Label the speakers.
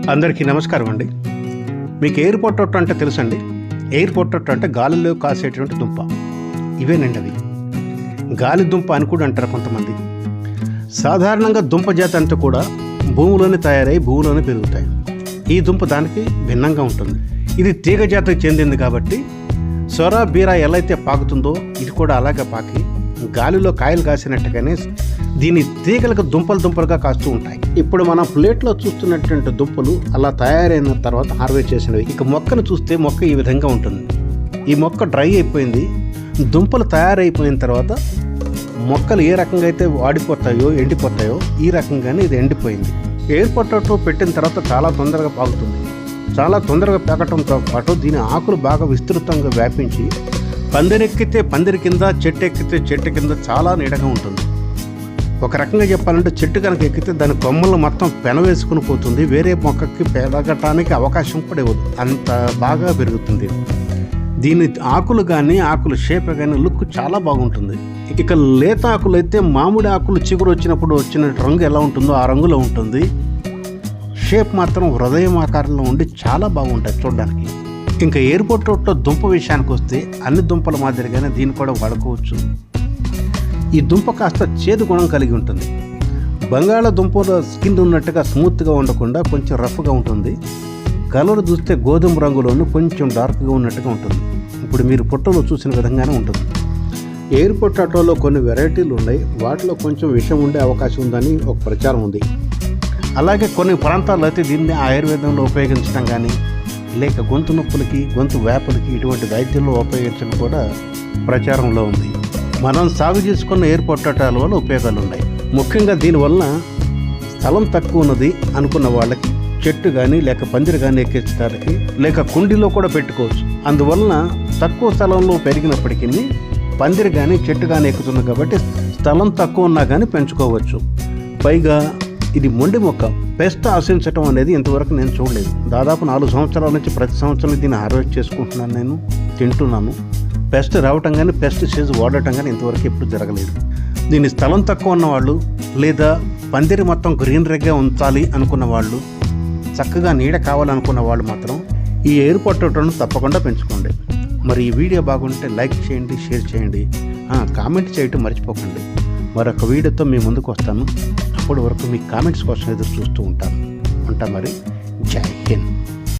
Speaker 1: అందరికీ నమస్కారం అండి. మీకు ఎయిర్ పొటాటో అంటే తెలుసండి. ఎయిర్ పొటాటో అంటే గాలిలో కాసేటువంటి దుంప. ఇవేనండి అవి. గాలి దుంప అని కూడా అంటారు కొంతమంది. సాధారణంగా దుంప జాతి అంతా కూడా భూమిలోనే తయారై భూమిలోనే పెరుగుతాయి. ఈ దుంప దానికి భిన్నంగా ఉంటుంది. ఇది తీగ జాతికి చెందింది కాబట్టి సొర బీర ఎలా అయితే పాకుతుందో ఇది కూడా అలాగే పాకి గాలిలో కాయలు కాసినట్టుగానే దీని తీగలకు దుంపలుగా కాస్తూ ఉంటాయి. ఇప్పుడు మనం ప్లేట్లో చూస్తున్నటువంటి దుంపలు అలా తయారైన తర్వాత హార్వెస్ట్ చేసినవి. ఇక మొక్కను చూస్తే మొక్క ఈ విధంగా ఉంటుంది. ఈ మొక్క డ్రై అయిపోయింది. దుంపలు తయారైపోయిన తర్వాత మొక్కలు ఏ రకంగా అయితే వాడిపోతాయో ఎండిపోతాయో ఈ రకంగానే ఇది ఎండిపోయింది. ఎయిర్ పొటాటో పెట్టిన తర్వాత చాలా తొందరగా పాకుతుంది. చాలా తొందరగా పాకటంతో పాటు దీని ఆకులు బాగా విస్తృతంగా వ్యాపించి పందిరెక్కితే పందిరి కింద, చెట్టు ఎక్కితే చెట్టు కింద చాలా నీడగా ఉంటుంది. ఒక రకంగా చెప్పాలంటే చెట్టు కనుక ఎక్కితే దాని కొమ్మలు మొత్తం పెనవేసుకుని పోతుంది. వేరే మొక్కకి పెరగటానికి అవకాశం కూడా ఇవ్వదు, అంత బాగా పెరుగుతుంది. దీని ఆకులు కానీ ఆకుల షేప్ కానీ లుక్ చాలా బాగుంటుంది. ఇక లేత ఆకులు అయితే మామిడి ఆకులు చిగురు వచ్చినప్పుడు వచ్చిన రంగు ఎలా ఉంటుందో ఆ రంగులో ఉంటుంది. షేప్ మాత్రం హృదయం ఆకారంలో ఉండి చాలా బాగుంటుంది చూడడానికి. ఇంకా ఎయిర్ పొటాటో దుంప విషయానికి వస్తే అన్ని దుంపల మాదిరిగానే దీన్ని కూడా వాడుకోవచ్చు. ఈ దుంప కాస్త చేదు గుణం కలిగి ఉంటుంది. బంగాళాదుంపలో స్కిన్ ఉన్నట్టుగా స్మూత్గా ఉండకుండా కొంచెం రఫ్గా ఉంటుంది. కలర్ చూస్తే గోధుమ రంగులోనూ కొంచెం డార్క్గా ఉన్నట్టుగా ఉంటుంది. ఇప్పుడు మీరు పొట్టలో చూసిన విధంగానే ఉంటుంది. ఎయిర్ పొటాటోలో కొన్ని వెరైటీలు ఉన్నాయి. వాటిలో కొంచెం విషం ఉండే అవకాశం ఉందని ఒక ప్రచారం ఉంది. అలాగే కొన్ని ప్రాంతాల్లో అయితే దీన్ని ఆయుర్వేదంలో ఉపయోగించడం కానీ లేక గొంతు నొప్పులకి, గొంతు వేపలకి ఇటువంటి వైద్యంలో ఉపయోగించడం కూడా ప్రచారంలో ఉంది. మనం సాగు చేసుకున్న ఎయిర్ పొటాటోల వల్ల ఉపయోగాలు ఉన్నాయి. ముఖ్యంగా దీనివల్ల స్థలం తక్కువ ఉన్నది అనుకున్న వాళ్ళకి చెట్టు కానీ లేక పందిరి కానీ ఎక్కించడానికి లేక కుండీలో కూడా పెట్టుకోవచ్చు. అందువలన తక్కువ స్థలంలో పెరిగినప్పటికీ పందిరి కానీ చెట్టు కానీ ఎక్కుతుంది కాబట్టి స్థలం తక్కువ ఉన్నా కానీ పెంచుకోవచ్చు. పైగా ఇది మొండి మొక్క. పెస్ట్ ఆశించటం అనేది ఇంతవరకు నేను చూడలేదు. దాదాపు 4 సంవత్సరాల నుంచి ప్రతి సంవత్సరం దీన్ని హార్వెస్ట్ చేసుకుంటున్నాను, నేను తింటున్నాను. పెస్ట్ రావటం కానీ పెస్ట్ సీజ్ వాడటం కానీ ఇంతవరకు ఎప్పుడు జరగలేదు. దీని స్థలం తక్కువ ఉన్నవాళ్ళు లేదా పందిరి మొత్తం గ్రీనరీగా ఉంచాలి అనుకున్న వాళ్ళు, చక్కగా నీడ కావాలనుకున్న వాళ్ళు మాత్రం ఈ ఎయిర్ పొటాటోను తప్పకుండా పెంచుకోండి. మరి ఈ వీడియో బాగుంటే లైక్ చేయండి, షేర్ చేయండి, కామెంట్ చేయటం మర్చిపోకండి. మరొక వీడియోతో మీ ముందుకు వస్తాను. అప్పటి వరకు మీ కామెంట్స్ కోసం ఎదురు చూస్తూ ఉంటాను. మరి